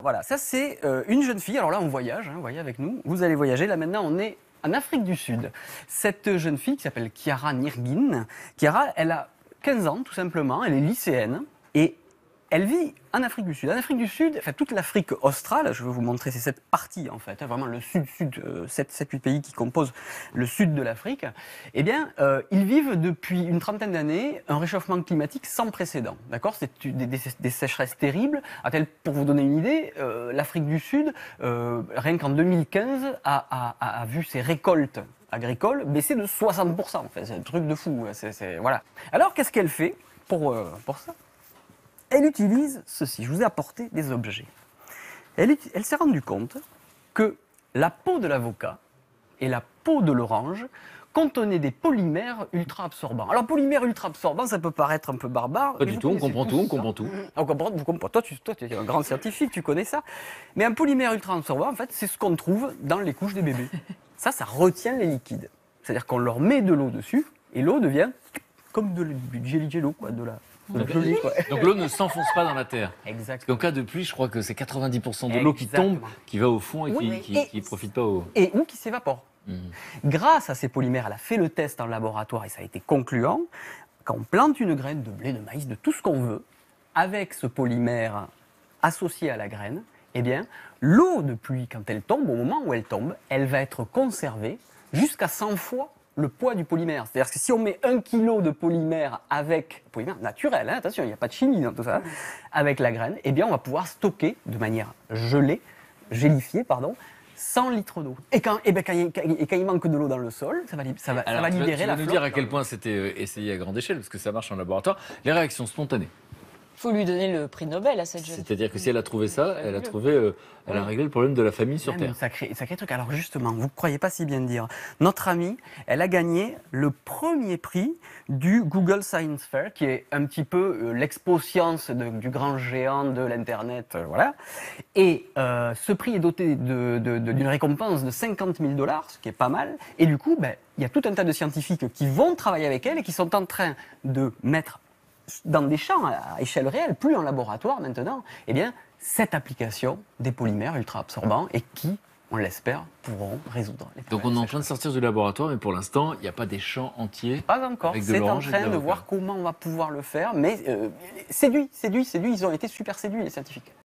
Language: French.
Voilà, ça c'est une jeune fille. Alors là, on voyage, hein, voyez avec nous. Vous allez voyager. Là maintenant, on est en Afrique du Sud. Cette jeune fille qui s'appelle Kiara Nirgin. Kiara, elle a 15 ans tout simplement. Elle est lycéenne et elle vit en Afrique du Sud. En Afrique du Sud, enfin toute l'Afrique australe, je vais vous montrer, c'est cette partie en fait, hein, vraiment le sud-sud, 7-8 pays qui composent le sud de l'Afrique, eh bien, ils vivent depuis une trentaine d'années un réchauffement climatique sans précédent. D'accord, c'est des sécheresses terribles. Pour vous donner une idée, l'Afrique du Sud, rien qu'en 2015, a vu ses récoltes agricoles baisser de 60%. En fait, c'est un truc de fou. Voilà. Alors, qu'est-ce qu'elle fait pour ça? Elle utilise ceci. Je vous ai apporté des objets. Elle s'est rendue compte que la peau de l'avocat et la peau de l'orange contenaient des polymères ultra absorbants. Alors, polymères ultra absorbants, ça peut paraître un peu barbare. Pas du tout, on comprend tout, on comprend tout. Toi, tu es un grand scientifique, tu connais ça. Mais un polymère ultra absorbant, en fait, c'est ce qu'on trouve dans les couches des bébés. Ça retient les liquides. C'est-à-dire qu'on leur met de l'eau dessus et l'eau devient comme du jelly jello, quoi, Donc l'eau ne s'enfonce pas dans la terre. Exactement. En cas de pluie, je crois que c'est 90% de l'eau qui tombe, qui va au fond et qui ne profite pas au... Et ou qui s'évapore. Grâce à ces polymères, elle a fait le test en laboratoire et ça a été concluant. Quand on plante une graine de blé, de maïs, de tout ce qu'on veut, avec ce polymère associé à la graine, eh bien, l'eau de pluie, quand elle tombe, au moment où elle tombe, elle va être conservée jusqu'à 100 fois le poids du polymère. C'est-à-dire que si on met 1 kg de polymère polymère naturel, hein, attention, il n'y a pas de chimie dans tout ça, avec la graine, eh bien, on va pouvoir stocker de manière gélifiée, 100 litres d'eau. Et quand il manque de l'eau dans le sol, ça va libérer la flotte. Tu vas nous dire à quel point c'était essayé à grande échelle, parce que ça marche en laboratoire. Les réactions spontanées. Il faut lui donner le prix Nobel à cette jeune fille. C'est-à-dire que si elle a trouvé ça, elle a réglé le problème de la famine sur Terre. Sacré truc. Alors justement, vous ne croyez pas si bien dire. Notre amie, elle a gagné le premier prix du Google Science Fair, qui est un petit peu l'expo science du grand géant de l'Internet. Voilà. Et ce prix est doté d'une récompense de 50 000 $, ce qui est pas mal. Et du coup, il y a tout un tas de scientifiques qui vont travailler avec elle et qui sont en train de mettre dans des champs à échelle réelle, plus en laboratoire maintenant, eh bien, cette application des polymères ultra absorbants et qui, on l'espère, pourront résoudre les problèmes. Donc on est en train de sortir du laboratoire, mais pour l'instant, il n'y a pas des champs entiers. Pas encore. C'est en train de voir comment on va pouvoir le faire, mais séduit, ils ont été super séduits, les scientifiques.